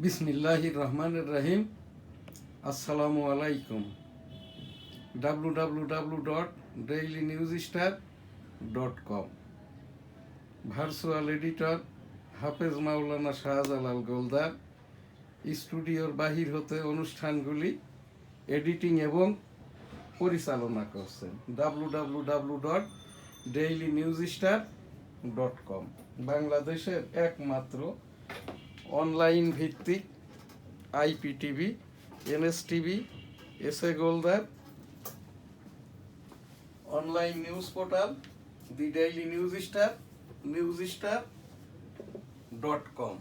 বিসমিল্লাহির রহমানির রহিম। আসসালামু আলাইকুম। www.dailynewsstar.com ভার্চুয়াল এডিটর হাফেজ মাওলানা শাহজালাল গোলদার স্টুডিওর বাহির হতে অনুষ্ঠানগুলি এডিটিং এবং পরিচালনা করছেন। www.dailynewsstar.com বাংলাদেশের একমাত্র অনলাইন ভিত্তিক IPTV, NSTV, SA Goldar online news portal, the daily নিউজস্টার.com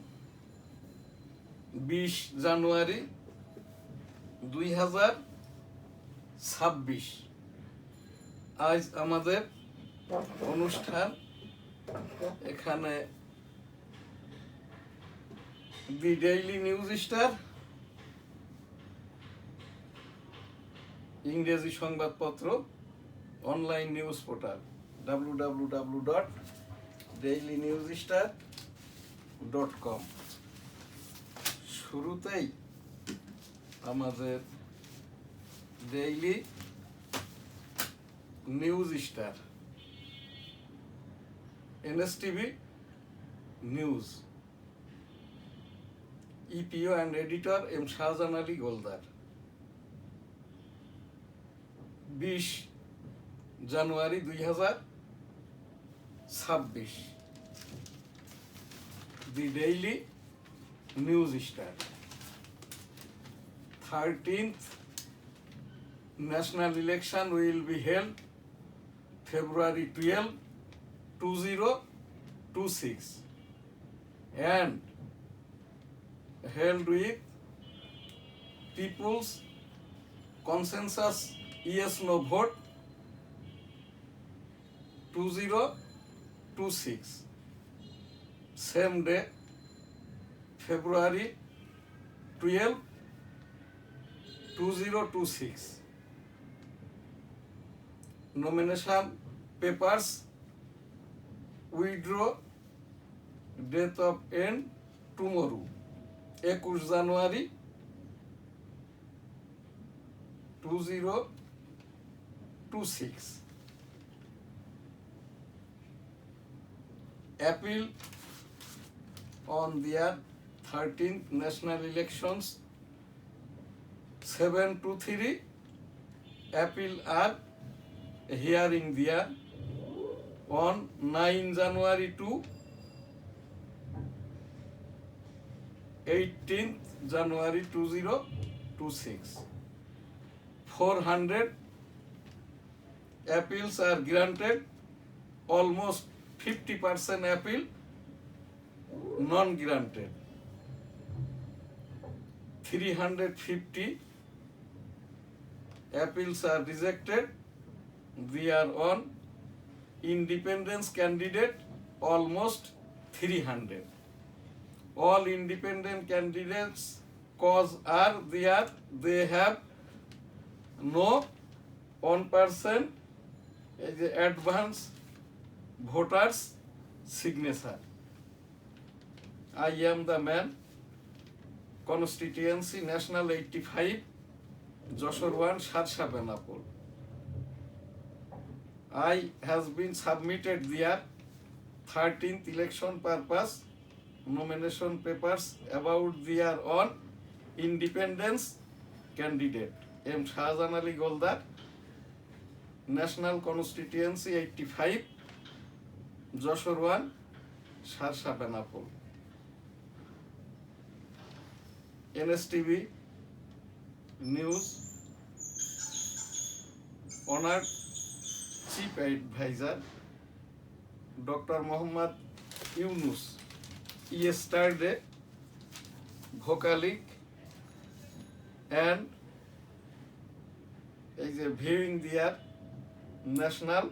20 জানুয়ারি 2026। আজ আমাদের অনুষ্ঠান এখানে দি ডেইলি নিউজ স্টার ইংরেজি সংবাদপত্র অনলাইন নিউজ পোর্টাল www.dailynewsstar.com শুরুতেই আমাদের daily news star NSTV news, ইপিও and editor M Shahjahan Ali Goldar. 20 জানুয়ারি 2026 the daily news star. 13th national election will be held February 12, 2026 and held with people's consensus yes no vote 2026. Same day, February 12, 2026. Nomination papers withdraw, date of end tomorrow 21 January 2026. Appeal on their 13th national elections 7-3 appeal are hearing there on 9 January to 18th January 2026. 400 appeals are granted, almost 50% appeal non-granted. 350 appeals are rejected. We are on independence candidate, almost 300. All independent candidates cause are there, they have no 1% advance voters signature. I am the man, constituency national 85, Joshua 1, Sharsha Benapur. I has been submitted there 13th election purpose nomination papers about their own independence candidate M. Shahjahan Ali Goldar, National Constituency 85, Joshua 1, Sharsha Benapur. NSTV News Honored Chief Advisor Dr. Muhammad Yunus yesterday vocalic and is viewing their national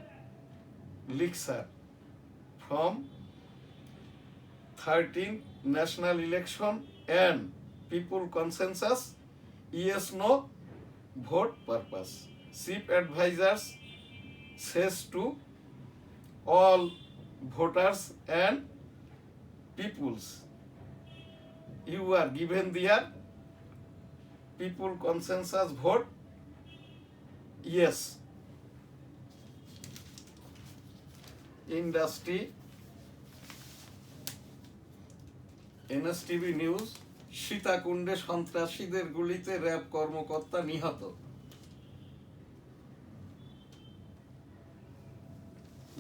lecture from 13th national election and people consensus yes no vote purpose. Chief advisors says to all voters and peoples you are given their people consensus vote yes. Industry NSTV news, সীতাকুণ্ডে সন্ত্রাসীদের গুলিতে RAB কর্মকর্তা নিহত।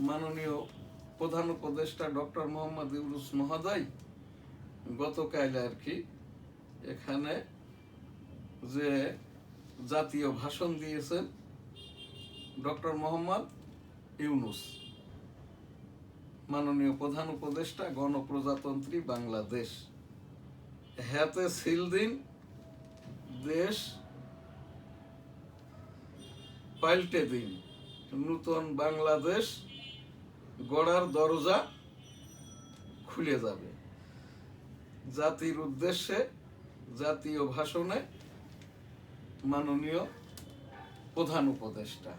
মাননীয় প্রধান উপদেষ্টা doctor Mohammad Yunus মহোদয় গতকাল আর কি এখানে যে জাতীয় ভাষণ দিয়েছেন ডক্টর মোহাম্মদ ইউনূস, মাননীয় প্রধান উপদেষ্টা গণপ্রজাতন্ত্রী বাংলাদেশ, হাতে সিল দিন দেশ পাল্টে দিন, নূতন বাংলাদেশ গড়ার দরজা খুলে যাবে। জাতির উদ্দেশ্যে জাতীয় ভাষণে মাননীয় প্রধান উপদেষ্টা।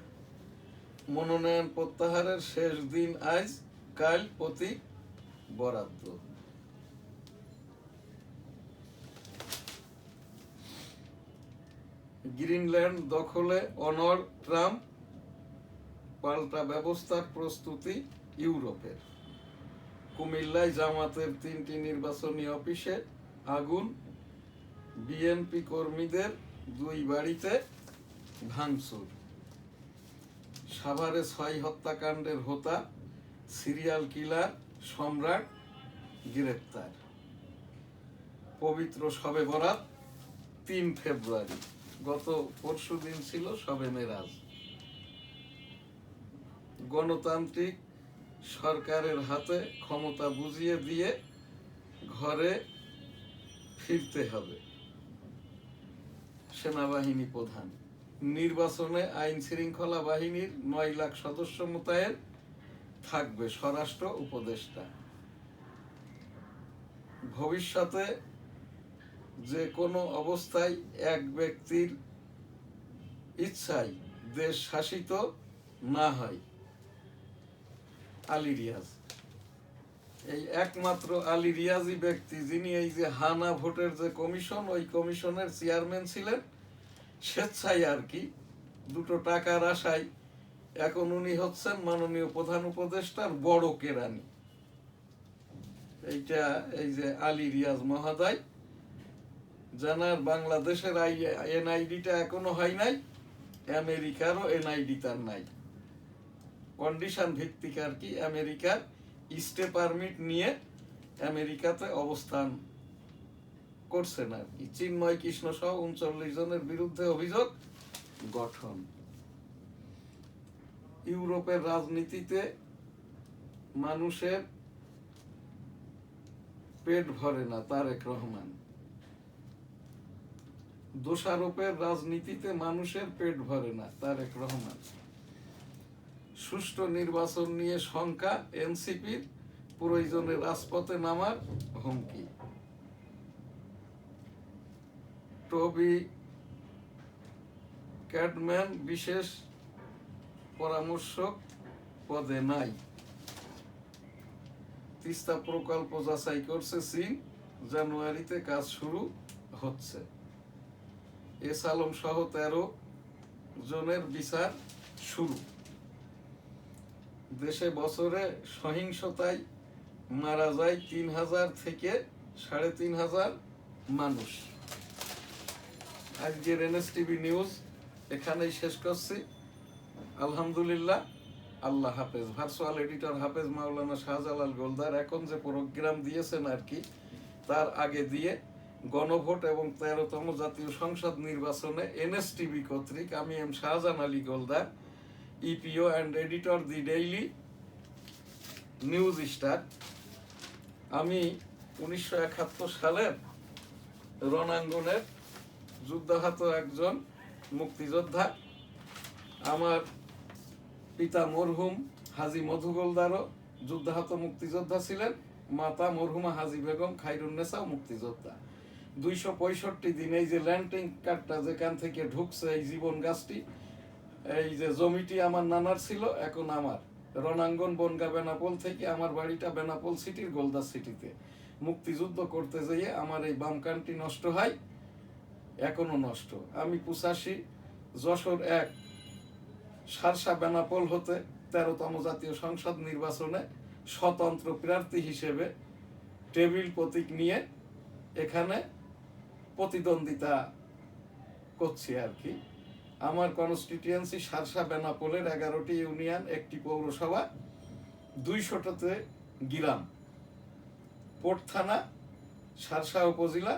মনোনয়ন প্রত্যাহারের শেষ দিন আজ, কাল প্রতীক বরাদ্দ। গ্রিনল্যান্ড দখলে অনড় ট্রাম্প, পাল্টা ব্যবস্থার প্রস্তুতি ইউরোপের। কুমিল্লায় জামাতের 3টি নির্বাচনী অফিসে আগুন, বিএনপি কর্মীদের 2 বাড়িতে ভাঙচুর। সাভারে 6 হত্যাকাণ্ডের হোতা সিরিয়াল কিলার সম্রাট গ্রেপ্তার। পবিত্র শবে বরাত 3 ফেব্রুয়ারি, গত পরশুদিন ছিল শবে মেরাজ। গণতান্ত্রিক সরকারের হাতে ক্ষমতা বুঝিয়ে দিয়ে ঘরে ফিরতে হবে, সেনাবাহিনী প্রধান। নির্বাচনে আইন শৃঙ্খলা বাহিনীর 9 লাখ সদস্য মোতায়েন থাকবে, স্বরাষ্ট্র উপদেষ্টা। ভবিষ্যতে যে কোনো অবস্থায় এক ব্যক্তির ইচ্ছায় দেশ শাসিত না হয়, আলী রিয়াজ। এই একমাত্র আলী রিয়াজই ব্যক্তি যিনি এই যে হানা ভোটের যে কমিশন, ওই কমিশনের চেয়ারম্যান ছিলেন, স্বেচ্ছায় আর কি 2 টাকার আশায় এখন উনি হচ্ছেন মাননীয় প্রধান উপদেষ্টার বড় কেরানি। এইটা এই যে আলী রিয়াজ মহোদয়, জানার বাংলাদেশের এনআইডিটা এখনো হয় নাই, আমেরিকারও এনআইডি তার নাই। কন্ডিশন ভিত্তিক আর কি আমেরিকার স্টে পারমিট নিয়ে আমেরিকাতে অবস্থান করছেন আর কি। চিন্ময় কৃষ্ণ সহ 39 জনের বিরুদ্ধে অভিযোগ গঠন। ইউরোপের রাজনীতিতে মানুষের পেট ভরে না, তারেক রহমান। দোষারোপের রাজনীতিতে মানুষের পেট ভরে না, তারেক রহমান। সুষ্ঠু নির্বাচন নিয়ে শঙ্কা এনসিপির, প্রয়োজনে রাজপথে নামার হুমকি। টবি ক্যাডম্যান বিশেষ পরামর্শক পদে নাই। তিস্তা প্রকল্প যাচাই করছে চীন, জানুয়ারিতে কাজ শুরু হচ্ছে। এস আলম সহ 13 জনের বিচার শুরু। দেশে বছরে সহিংসতায় মারা যায় 3000 থেকে 3500 মানুষ। আজকের এনএসটিভি নিউজ এখানেই শেষ করছি। আলহামদুলিল্লাহ, আল্লাহ হাফেজ। ভার্চুয়াল এডিটর হাফেজ মাওলানা শাহজালাল গোলদার এখন যে প্রোগ্রাম দিয়েছেন আর কি, তার আগে দিয়ে গণভোট এবং 13তম জাতীয় সংসদ নির্বাচনে এনএসটিভি কর্তৃক আমি M Shahjahan Ali Goldar, EPO and editor the daily news star. আমি 1971 সালের রণাঙ্গনের যুদ্ধাহত একজন মুক্তিযোদ্ধা। আমার পিতা মরহুম হাজী মধু গোলদারও যুদ্ধাহত মুক্তিযোদ্ধা ছিলেন, মাতা মরহুমা হাজী বেগম খায়রুন্নেসাও মুক্তিযোদ্ধা। 265 দিন এই যে ল্যান্ডিং কার্ডটা যেখান থেকে ঢুকছে, এই জীবন গাছটি, এই যে জমিটি আমার নানার ছিল, এখন আমার। রণাঙ্গন বনগা বেনাপোল থেকে আমার বাড়িটা বেনাপোল সিটির গোলদা সিটিতে। মুক্তিযুদ্ধ করতে যেয়ে আমার এই বাম কানটি নষ্ট হয়, এখনো নষ্ট। আমি 85 যশোর 1 সারসা বেনাপোল হতে 13তম জাতীয় সংসদ নির্বাচনে স্বতন্ত্র প্রার্থী হিসেবে টেবিল প্রতীক নিয়ে এখানে প্রতিদ্বন্দ্বিতা করছি আর কি। আমার কনস্টিটিউয়েন্সি সারসা বেনাপোলের 11টি ইউনিয়ন, 1টি পৌরসভা, 200টাতে গ্রাম, পোর্ট থানা, সারসা উপজেলা,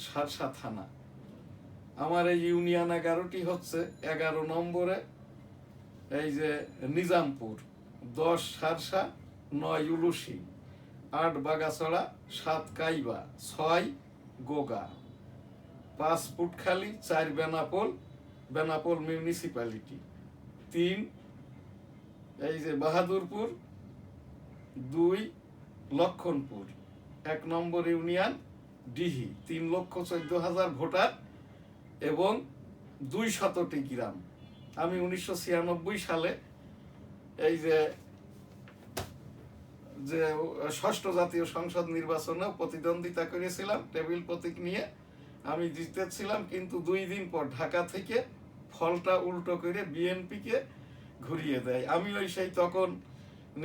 সারসা থানা। আমার এই ইউনিয়ন 11টি হচ্ছে 11 নম্বরে এই যে নিজামপুর, 10 সারসা, 9 উলুসি, 8 বাগাছড়া, 7 কাইবা, 6 গোগা, 5 পুটখালি, 4 বেনাপোল, বেনাপোল মিউনিসিপ্যালিটি, 3 এই যে বাহাদুরপুর, 2 লক্ষণপুর, 1 নম্বর ইউনিয়ন ডিহি, 3,14,000 ভোটার এবং 200টি গ্রাম। আমি 1996 সালে এই যে ষষ্ঠ জাতীয় সংসদ নির্বাচনেও প্রতিদ্বন্দ্বিতা করেছিলাম টেবিল প্রতীক নিয়ে। আমি জিতেছিলাম, কিন্তু 2 দিন পর ঢাকা থেকে ফলটা উল্টো করে বিএনপিকে ঘুরিয়ে দেয়। আমি সেই তখন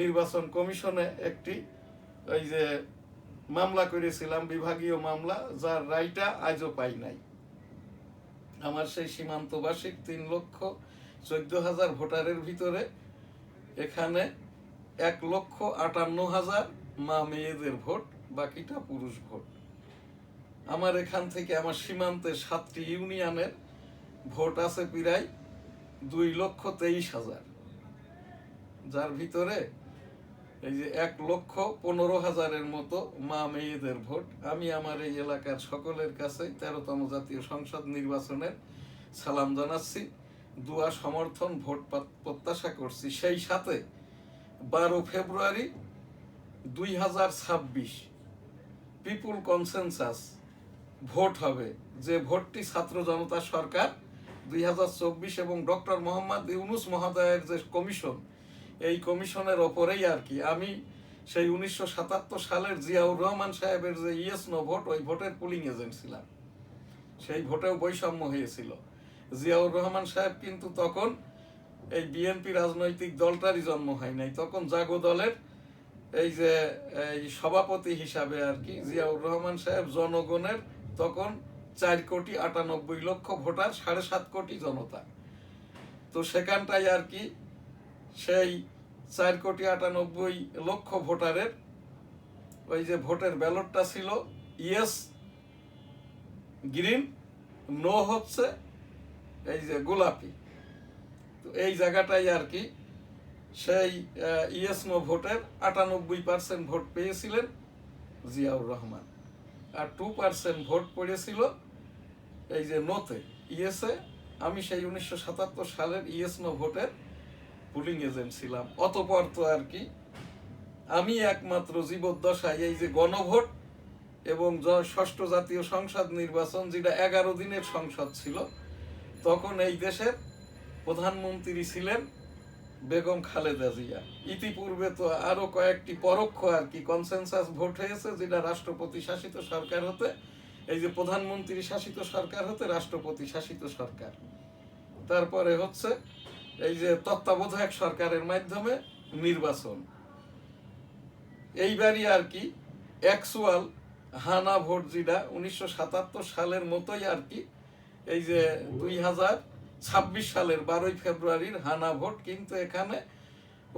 নির্বাচন কমিশনে একটি ওই যে মামলা করেছিলাম, বিভাগীয় মামলা, যার রায়টা আজও পাই নাই। আমার সেই সীমান্তবাসী 3,14,000 ভোটারের ভিতরে এখানে 1,58,000 মা মেয়েদের ভোট, বাকিটা পুরুষ ভোট। আমার এখান থেকে আমার সীমান্তে 7টি ইউনিয়নের ভোট আছে প্রায় 2,23,000, যার ভিতরে এই যে 1,15,000-এর মতো মা মেয়েদের ভোট। আমি আমার এই এলাকার সকলের কাছে 13তম জাতীয় সংসদ নির্বাচনের সালাম জানাচ্ছি, দোয়া সমর্থন ভোট প্রত্যাশা করছি। সেই সাথে 12 ফেব্রুয়ারি 2026 পিপুল কনসেনসাস ভোট হবে, যে ভোটটি ছাত্র জনতা সরকার 2024 এবং ডক্টর মোহাম্মদ ইউনূস মহোদয়ের যে কমিশন, এই কমিশনের ওপরেই আর কি। আমি সেই 1977 সালের জিয়াউর রহমান সাহেবের যে ইয়েস নো ভোট, ওই ভোটের পুলিং এজেন্ট ছিলাম। সেই ভোটেও বৈষম্য হয়েছিল। জিয়াউর রহমান সাহেব কিন্তু তখন এই বিএনপি রাজনৈতিক দলটারই জন্ম হয় নাই, তখন জাগো দলের এই যে এই সভাপতি হিসাবে আর কি জিয়াউর রহমান সাহেব জনগণের তখন 4,98,00,000 ভোটার, 7.5 কোটি জনতা। তো সেখানটাই আর কি সেই 4,98,00,000 ভোটারের ওই যে ভোটের ব্যালটটা ছিল ইয়েস গ্রিন, নো হচ্ছে এই যে গোলাপি। তো এই জায়গাটাই আর কি সেই ইয়েস নো ভোটের 98% ভোট পেয়েছিলেন জিয়াউর রহমান, আর 2% ভোট পড়েছিল এই যে নোতে, ইয়েসে। আমি সেই 1977 সালের ইয়েস নো ভোটের পুলিং এজেন্ট ছিলাম। অতঃপর তো আর কি আমি একমাত্র জীবদ্দশায় এই যে গণভোট এবং ষষ্ঠ জাতীয় সংসদ নির্বাচন, যেটা 11 দিনের সংসদ ছিল, তখন এই দেশের প্রধানমন্ত্রী ছিলেন বেগম খালেদা জিয়া। ইতিপূর্বে তো আরো কয়েকটি পরোক্ষ আর কি কনসেনসাস ভোট হয়েছে, যেটা রাষ্ট্রপতি শাসিত সরকার হতে এই যে প্রধানমন্ত্রী শাসিত সরকার হতে রাষ্ট্রপতি শাসিত সরকার, তারপরে হচ্ছে এই যে তত্ত্বাবধায়ক সরকারের মাধ্যমে নির্বাচন। এইবারই আর কি অ্যাকচুয়াল হানা ভোট, যেটা 1977 সালের মতোই আর কি এই যে 2026 সালের 12 ফেব্রুয়ারির হানা ভোট। কিন্তু এখানে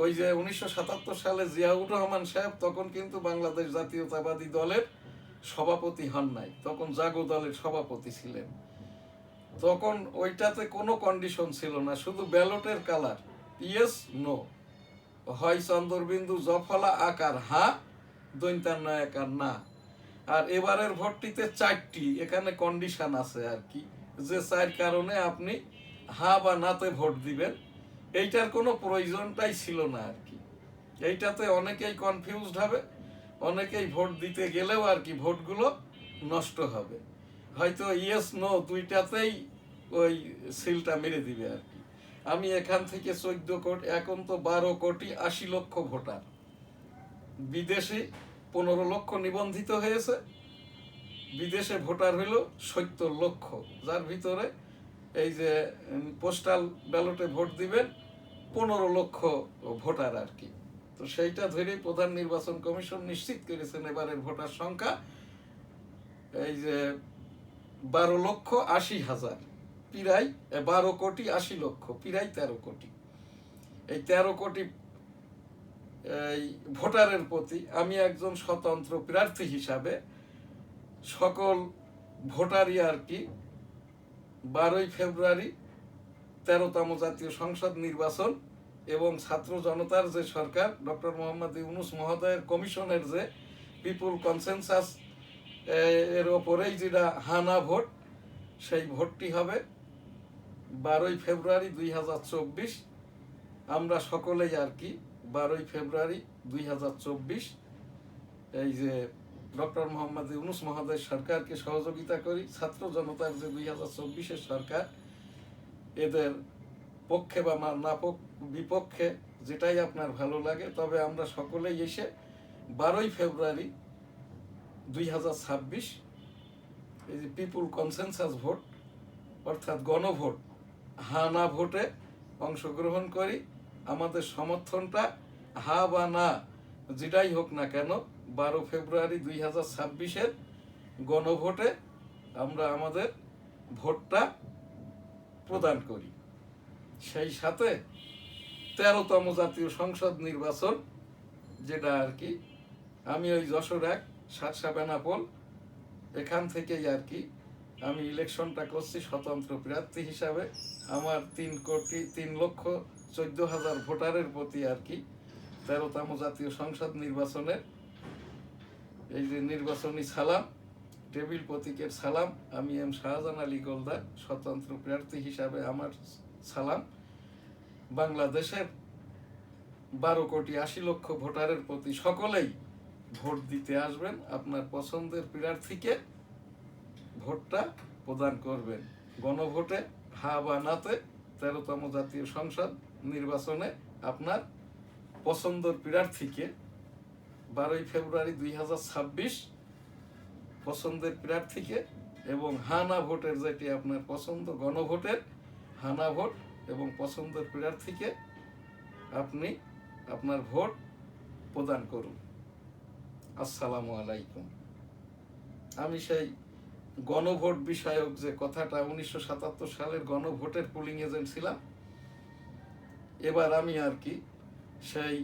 ওই যে 1977 সালে জিয়াউর রহমান সাহেব তখন কিন্তু বাংলাদেশ জাতীয়তাবাদী দলের সভাপতি হন নাই, তখন জাগো দলের সভাপতি ছিলেন। তখন ওইটাতে কোনো কন্ডিশন ছিল না, শুধু ব্যালটের কালার ইয়েস নো, হয় চন্দ্রবিন্দু জফলা আকার হা, দৈন্তান্ন আকার না। আর এবারের ভোটটিতে 4টি এখানে কন্ডিশন আছে আর কি, যে 4 কারণে আপনি হা বা নাতে ভোট দিবেন, এইটার কোনো প্রয়োজনটাই ছিল না আর কি। এইটাতে অনেকেই কনফিউজড হবে, অনেকেই ভোট দিতে গেলেও আর কি ভোটগুলো নষ্ট হবে, হয়তো ইয়েস নো দুইটাতেই ওই সিলটা মেরে দিবে আর কি। আমি এখান থেকে 14 কোটি, এখন তো 12,80,00,000 ভোটার, বিদেশি 15 লক্ষ নিবন্ধিত হয়েছে, বিদেশে ভোটার হইল 70 লক্ষ, যার ভিতরে এই যে পোস্টাল ব্যালটে ভোট দিবেন 15 লক্ষ ভোটার আর কি। তো সেইটা ধরেই প্রধান নির্বাচন কমিশন নিশ্চিত করেছেন এবারের ভোটার সংখ্যা এই যে 12,80,000, প্রায় 12,80,00,000, প্রায় 13 কোটি। এই 13 কোটি এই ভোটারের প্রতি আমি একজন স্বতন্ত্র প্রার্থী হিসাবে সকল ভোটারই আর কি 12ই ফেব্রুয়ারি 13তম জাতীয় সংসদ নির্বাচন এবং ছাত্র জনতার যে সরকার ডক্টর মোহাম্মদ ইউনূস মহোদয়ের কমিশনের যে পিপুল কনসেনসাস এর ওপরেই যেটা হানা ভোট, সেই ভোটটি হবে 12ই ফেব্রুয়ারি 2024। আমরা সকলেই আর কি 12ই ফেব্রুয়ারি 2024 এই যে ডক্টর মোহাম্মদ ইউনূস মহোদয়ের সরকারকে সহযোগিতা করি। ছাত্র জনতার যে 2024-এর সরকার, এদের পক্ষে বা না বিপক্ষে যেটাই আপনার ভালো লাগে, তবে আমরা সকলেই এসে 12ই ফেব্রুয়ারি 2026 এই যে পিপুল কনসেনসাস ভোট অর্থাৎ গণভোট, হানা ভোটে অংশগ্রহণ করি। আমাদের সমর্থনটা হা বা না যেটাই হোক না কেন 12 ফেব্রুয়ারি 2026-এর গণভোটে আমরা আমাদের ভোটটা প্রদান করি। সেই সাথে 13তম জাতীয় সংসদ নির্বাচন, যেটা আর কি আমি ওই যশোর 1 সারসা বেনাপোল এখান থেকেই আর কি আমি ইলেকশনটা করছি স্বতন্ত্র প্রার্থী হিসাবে। আমার 3,14,00,000 ভোটারের প্রতি আর কি 13তম জাতীয় সংসদ নির্বাচনের এই যে নির্বাচনী সালাম, টেবিল প্রতীকের সালাম, আমি এম শাহজাহান আলী গোলদার স্বতন্ত্র প্রার্থী হিসাবে আমার সালাম বাংলাদেশের 12,80,00,000 ভোটারের প্রতি। সকলেই ভোট দিতে আসবেন, আপনার পছন্দের প্রার্থীকে ভোটটা প্রদান করবেন। গণভোটে হা বা নাতে 13তম জাতীয় সংসদ নির্বাচনে আপনার পছন্দের প্রার্থীকে 12ই ফেব্রুয়ারি 2026 পছন্দের প্রার্থীকে এবং হানা ভোটের যেটি আপনার পছন্দ, গণভোটের হানা ভোট এবং পছন্দের প্রার্থীকে আপনি আপনার ভোট প্রদান করুন। আসসালামু আলাইকুম। আমি সেই গণভোট বিষয়ক যে কথাটা 1977 সালের গণভোটের পুলিং এজেন্ট ছিলাম, এবার আমি আর কি সেই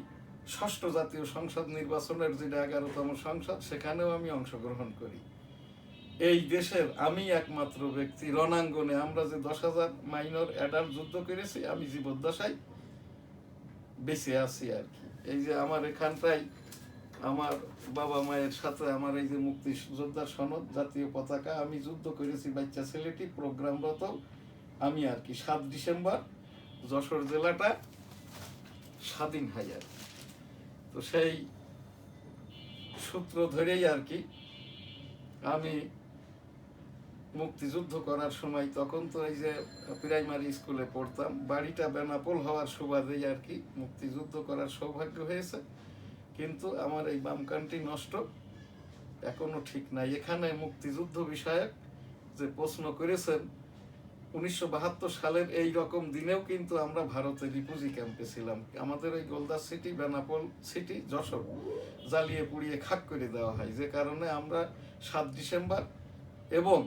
6ষ্ঠ জাতীয় সংসদ নির্বাচনের যেটা 11তম সংসদ, সেখানেও আমি অংশগ্রহণ করি। এই দেশের আমি একমাত্র ব্যক্তি রণাঙ্গনে, আমরা যে 10,000 মাইনর অ্যাডাল্ট যুদ্ধ করেছি, আমি জীবদ্দশায় বেঁচে আছি আর কি। এই যে আমার এখানটাই আমার বাবা মায়ের সাথে আমার এই যে মুক্তিযোদ্ধার সনদ, জাতীয় পতাকা, আমি যুদ্ধ করেছি বাচ্চা ছেলেটি প্রোগ্রামরত আমি আর কি। 7 ডিসেম্বর যশোর জেলাটা স্বাধীন হয় আর কি। তো সেই সূত্র ধরেই আর কি আমি মুক্তিযুদ্ধ করার সময়, তখন তো এই যে প্রাইমারি স্কুলে পড়তাম, বাড়িটা বেনাপোল হওয়ার সুবাদেই আর কি মুক্তিযুদ্ধ করার সৌভাগ্য হয়েছে। কিন্তু আমার এই বাম কানটি নষ্ট, এখনো ঠিক নাই। এখানে মুক্তিযুদ্ধ বিষয়ক যে প্রশ্ন করেছেন, 1972 সালের এই রকম দিনেও কিন্তু আমরা ভারতের রিফিউজি ক্যাম্পে ছিলাম। আমাদের ওই গোলদার সিটি, বেনাপোল সিটি, যশোর জ্বালিয়ে পুড়িয়ে খাক করে দেওয়া হয়, যে কারণে আমরা 7 ডিসেম্বর এবং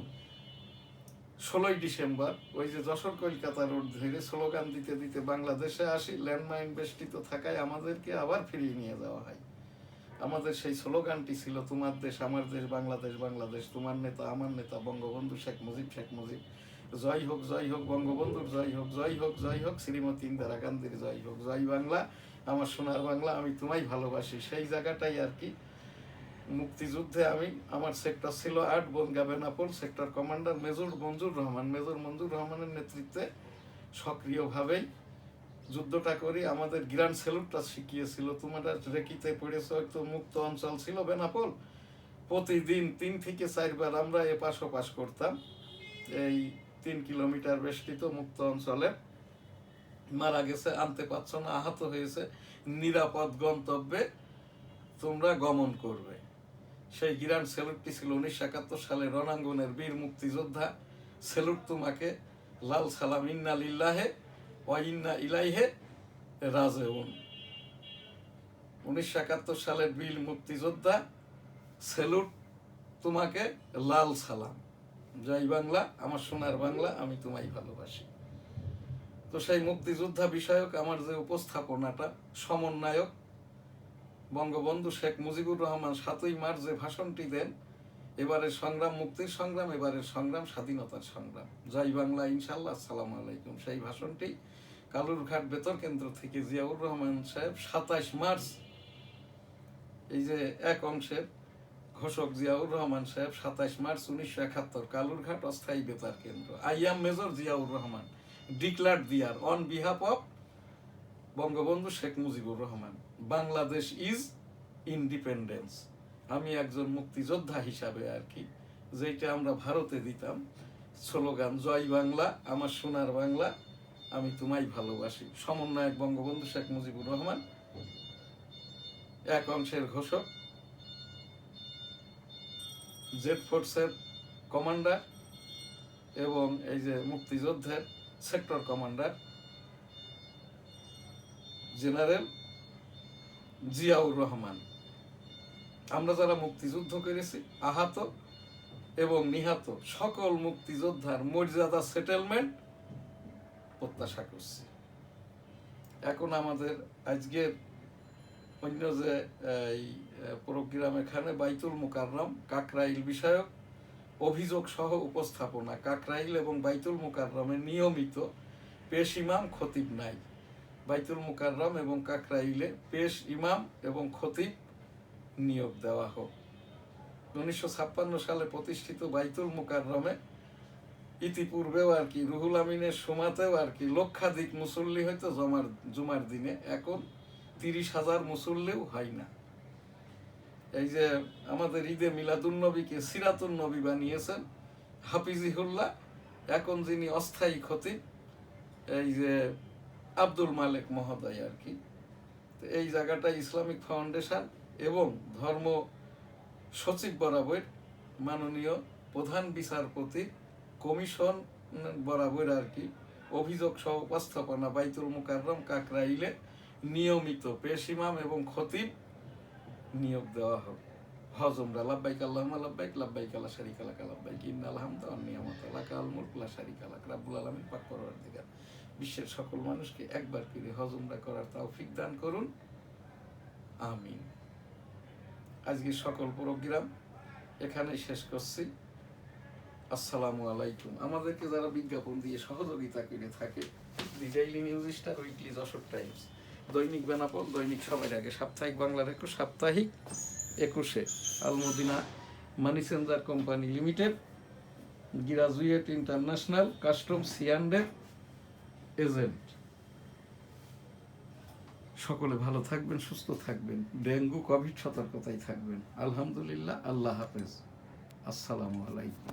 16ই ডিসেম্বর ওই যে যশোর কলকাতা রোড ধরে স্লোগান দিতে দিতে বাংলাদেশে আসি। ল্যান্ডমাইন বেষ্টিত থাকায় আমাদেরকে আবার ফিরিয়ে নিয়ে যাওয়া হয়। আমাদের সেই স্লোগানটি ছিল, তোমার দেশ আমার দেশ বাংলাদেশ, বাংলাদেশ তোমার নেতা আমার নেতা বঙ্গবন্ধু শেখ মুজিব, শেখ মুজিব জয় হোক বঙ্গবন্ধুর জয় হোক, জয় হোক, জয় হোক শ্রীমতী ইন্দিরা গান্ধীর জয় হোক, জয় বাংলা আমার সোনার বাংলা, আমি তোমায় ভালোবাসি। সেই জায়গাটাই আর কি মুক্তিযুদ্ধে আমি, আমার সেক্টর ছিল 8 Bangaon Benapole, sector commander major Manzur রহমানের নেতৃত্বে সক্রিয়ভাবেই যুদ্ধটা করি। আমাদের গ্র্যান্ড স্যালুটটা শিখিয়েছিল, তোমরা রেকিতে পড়েছ, তো মুক্ত অঞ্চল ছিল বেনাপোল। প্রতিদিন 3 থেকে 4 বার আমরা এপাশ ওপাশ করতাম এই 3 কিলোমিটার বেষ্টিত মুক্ত অঞ্চলে। মারা গেছে, আনতে পারছো না, আহত হয়েছে, নিরাপদ গন্তব্যে তোমরা গমন করবে। সেই গ্র্যান্ড স্যালুটটি ছিল 1971 সালে রণাঙ্গনের বীর মুক্তিযোদ্ধা। স্যালুট তোমাকে, লাল সালাম, ইন্না লিল্লাহে ওয়া ইন্না ইলাইহে রাজিউন। 1971 সালের বীর মুক্তিযোদ্ধা, স্যালুট তোমাকে, লাল সালাম। জয় বাংলা, আমার সোনার বাংলা, আমি তোমায় ভালোবাসি। তো সেই মুক্তিযোদ্ধা বিষয়ক আমার যে উপস্থাপনাটা, সমন্বয়ক বঙ্গবন্ধু শেখ মুজিবুর রহমান 7ই মার্চ যে ভাষণটি দেন, এবারের সংগ্রাম মুক্তির সংগ্রাম, এবারের সংগ্রাম স্বাধীনতার সংগ্রাম, জয় বাংলা ইনশাল্লাহ, আসসালামু আলাইকুম, সেই ভাষণটি কালুরঘাট বেতর কেন্দ্র থেকে জিয়াউর রহমান সাহেব 27 মার্চ, এই যে এক অংশের ঘোষক জিয়াউর রহমান সাহেব 27 মার্চ 1971 কালুরঘাট অস্থায়ী বেতার কেন্দ্র। I am major Ziaur Rahman declared there on behalf of Bangabandhu Sheikh Mujibur Rahman, Bangladesh is independence. আমি একজন মুক্তিযোদ্ধা হিসাবে আর কি, যেটা আমরা ভারতে দিতাম স্লোগান, জয় বাংলা, আমার সোনার বাংলা, আমি তোমায় ভালোবাসি। সমন্বয়ক বঙ্গবন্ধু শেখ মুজিবুর রহমান, এক অংশের ঘোষক জেড ফোর্সের কমান্ডার এবং এই যে মুক্তিযুদ্ধের sector commander general Ziaur Rahman. আমরা যারা মুক্তিযুদ্ধ করেছি, আহত এবং নিহত সকল মুক্তিযোদ্ধার মর্যাদা সেটেলমেন্ট প্রত্যাশা করছি। এখন আমাদের আজকের অন্য যে এই প্রোগ্রাম, এখানে বাইতুল মুকাররম কাকরাইল বিষয়ক অভিযোগ সহ উপস্থাপনা। কাকরাইল এবং বাইতুল মুকাররমে নিয়মিত পেশ ইমাম খতিব নাই। বাইতুল মুকাররম এবং কাকরাইলে পেশ ইমাম এবং খতিব নিয়োগ দেওয়া হোক। 1956 সালে প্রতিষ্ঠিত বাইতুল মুকাররমে ইতিপূর্বেও আর কি রুহুল আমিনের সময়তেও আর কি লক্ষাধিক মুসল্লি হয়তো জুমার দিনে, এখন 30,000 মুসল্লিও হয় না। এই যে আমাদের ঈদে মিলাদুন্নবীকে সিরাতুন নবী বানিয়েছেন হাফিজিহুল্লাহ, এখন যিনি অস্থায়ী খতিব এই যে আব্দুল মালেক মহোদয় আর কি। এই জায়গাটা ইসলামিক ফাউন্ডেশন এবং ধর্ম সচিব বরাবর মাননীয় প্রধান বিচারপতি কমিশন বরাবর আর কি অভিযোগ সহ উপস্থাপনা বাইতুল মুকাররম কাকরাইলে নিয়মিত পেশ ইমাম এবং খতিব নিয়োগ দেওয়া হবে। হজ উমরা লাব্বাইক আল্লাহুম্মা লাব্বাইক, লাব্বাইক লা শারীকা লাক লাব্বাইক, ইন্নাল হামদা ওয়ান নি'মাতা লাকাল মুলক লা শারীকা লাক। রব্বুল আলামিন পাক পরওয়ারদিগার বিশ্বের সকল মানুষকে একবার করে হজ উমরা করার তৌফিক দান করুন, আমিন। আজকে সকল প্রোগ্রাম এখানেই শেষ করছি। আসসালামু আলাইকুম। আমাদেরকে যারা বিজ্ঞাপন দিয়ে সহযোগিতা করে থাকে, the daily news star, weekly Jessore times, দৈনিক বেনাপোল, দৈনিক সবার আগে, সাপ্তাহিক বাংলার 21, সাপ্তাহিক 21, Almadina money changer company limited, graduate international custom সিয়ান্ডের এজেন্ট। সকলে ভালো থাকবেন, সুস্থ থাকবেন, ডেঙ্গু কোভিড সতর্কতায় থাকবেন। আলহামদুলিল্লাহ, আল্লাহ হাফেজ, আসসালামু আলাইকুম।